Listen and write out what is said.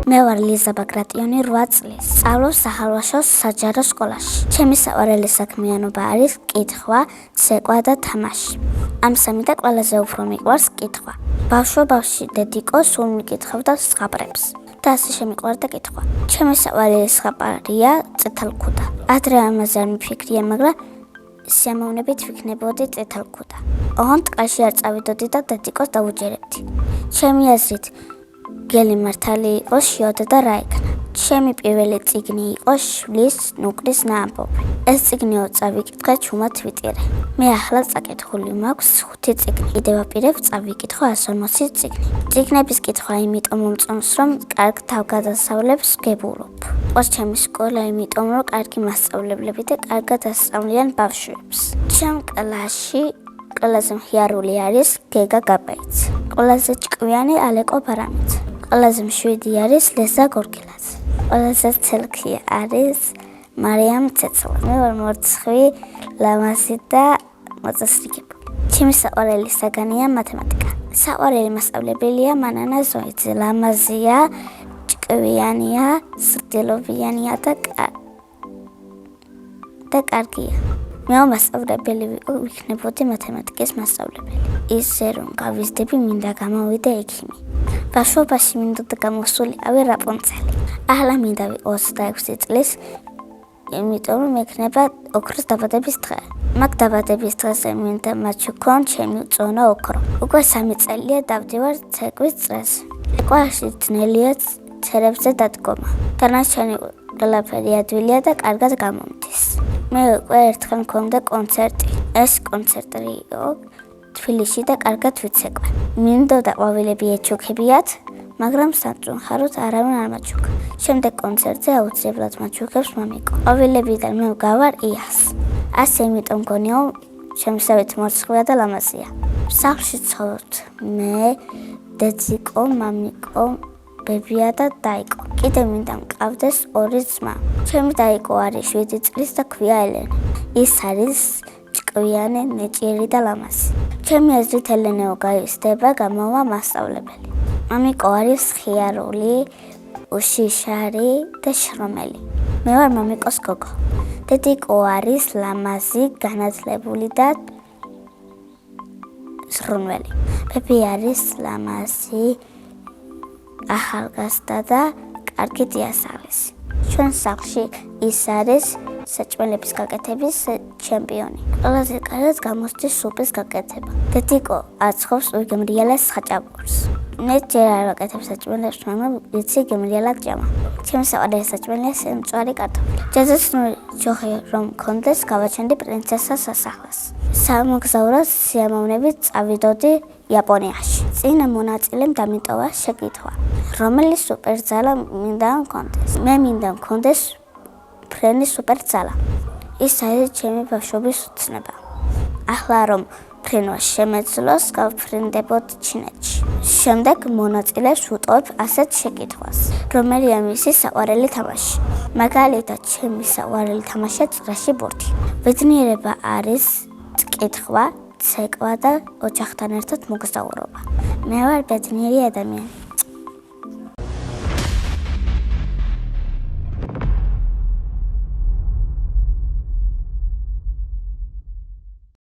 მე ვარ ლიზა ბაგრატიონი 8 წლის. სწავლობ საჰალვაშოს საჯარო სკოლაში. ჩემი საყვარელი საქმიანობა არის კითხვა, ცეკვა და თამაში. ამ სამი და ყველაზე უფრო მიყვარს კითხვა. ბავშვობაში დედიკო სულ მიკითხავდა ზღაპრებს და ასე შემიყვარდა კითხვა. ჩემი საყვარელი ზღაპარია წითელქუდა. ადრე ამაზე არ მიფიქრია, მაგრამ სიამოვნებით ვიქნებოდი წითელქუდა. ოღონდ ტყეში არ წავიდოდი და დედიკოს დავუჯერებდი. ჩემი აზრით გელი მართალი იყო შიოდა და რა იქნა. ჩემი პირველი წიგნი იყო შვილის ნუკრის ნაამბობი. ეს წიგნი წავიკითხე ჩუმად ვიტირე. მე ახლა წაკითხული მაქვს 5 წიგნი. კიდევ ვაპირებ წავიკითხო 140 წიგნი. წიგნების კითხვა იმიტომ მომწონს, რომ კარგ თავგადასავლებს ვგებულობ. ყავს ჩემი სკოლა იმიტომ, რომ კარგი მასწავლებლები და კარგად ასწავლიან ბავშვებს. ჩემ კლასში ყველაზე მხიარული არის გეგა გაბაიც. ყველაზე ჭკვიანი ალეკო ბარამიძე. ყველაზე მშვიდი არის ლეზა გორგილაძე. ყველაზე ცელქი არის მარიამ ცეცლა. მე ვარ მორცხვი, ლამაზი და მოწესრიგებული. ჩემი საყვარელი საგანია მათემატიკა. საყვარელი მასწავლებელია მანანა ზოიძე. ლამაზია, ჭკვიანია, სრდილობიანია და კარგია. მე მასწავლებელი ვიქნებოდი მათემატიკის მასწავლებელი. ისე რომ გავიზრდები, მინდა გამოვიდე ექიმი. ბავშვობაში მინდოდა გამოსულიყავი რაპუნცელი. ახლა მინდა ვიყო 26 წლის, იმიტომ რომ მექნება ოქროს დაბადების დღე. მაგ დაბადების დღეზე მინდა მაჩუქონ ჩემი უწონა ოქრო. უკვე 3 წელია დავდივარ ცეკვის წრეზე. კვაში ძნელია ცერებზე დადგომა. დანარჩენი ყველაფერი ადვილია და კარგად გამომდის. მე უკვე ერთხელ მქონდა კონცერტი. ეს კონცერტი იყო თბილისში და კარგად ვიცეკვე. მინდოდა ყვავილები ეჩუქებიათ, მაგრამ სამწუხაროდ არავინ არ მაჩუქა. შემდეგ კონცერტზე აუცილებლად მაჩუქებს მამიკო. ყვავილებიდან მე გავარ იას. ასე იმიტომ მგონია, შემოსავით მორცხვია და ლამაზია. სახლში ცხოვრობთ მე, დედიკო, მამიკო, ბებია და დაიკო. კიდევ მინდა მყავდეს 2 ძმა. ჩემი დაიკო არის 7 წლის და ქვია ელენე. ის არის ჭკვიანი, ნეჭიერი და ლამაზი. ჩემი აზრით ელენეო გაიზრდება, გამოვა მასწავლებელი. მამიკო არის ხიარული, უშიშარი და შრომელი. მე ვარ მამიკოს გოგო. დედიკო არის ლამაზი, განათლებული და ზრუნველი. ბები არის ლამაზი, ახალგაზრდა და კარგი დიასახლისი. ჩვენ სახლში ის არის საჭმელების გაკეთების ჩემპიონი. ყველაზე კარგად გამოსდის სუპის გაკეთება. დედიკო აცხობს უგემრიელეს ხაჭაპურს. მე ჯერ არ ვაკეთებ საჭმელებს, მაგრამ ვიცი გემრიელად ჭამა. ჩემი საყვარელი საჭმელია მწვარი კარტოფილი. ჯაზოსნური ჯოხი რომ მქონდეს, გავაჩენდი პრინცესას სასახლეს. სამოგზაუროს სიამოვნებით წავიდოდი იაპონიაში. წინა მონაწილემ დამიტოვა შეკითხვა, რომელი სუპერძალა მინდა მქონდეს. მე მინდა მქონდეს ფრენის სუპერძალა. ის არის ჩემი ბავშვობის უცნება. ახლა რომ ფრენვა შემეძლოს, გავფრენდებოდი ჩინეთში. შემდეგ მონაწილეს ვუტყობ ასეთ შეკითხვას, რომელია მისი საყვარელი თამაში. მაგალითად, ჩემი საყვარელი თამაშია წრეში ბურთი. ბედნიერება არის კითხვა, ცეკვა და ოჯახთან ერთად მოგზაურობა. მე ვარ ბედნიერი ადამიანი.